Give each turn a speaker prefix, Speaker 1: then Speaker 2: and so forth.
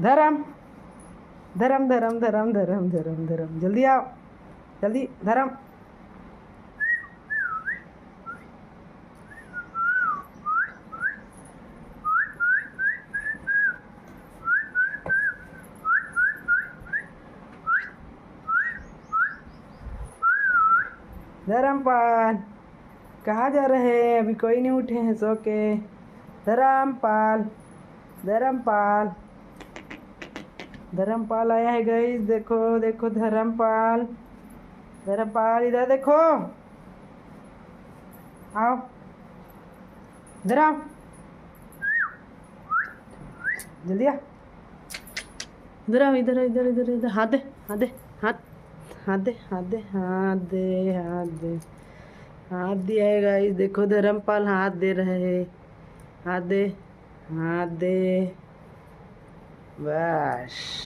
Speaker 1: धर्म धर्म धर्म धर्म धर्म धर्म धर्म, जल्दी आओ, जल्दी धर्म। धर्मपाल कहाँ जा रहे हैं? अभी कोई नहीं उठे हैं सो के। धर्मपाल धर्मपाल धर्मपाल आया है गाइस, देखो देखो धर्मपाल। धर्मपाल इधर देखो, आओ इधर आओ, जल्दी आ, इधर आओ, इधर इधर इधर इधर, हाथ दे हाथ दे हाथ, हाथ दे हाथ दे हाथ दे हाथ दे, हाथ दिया है गाइस, देखो धर्मपाल हाथ दे रहे हैं, हाथ दे हाथ दे, बस।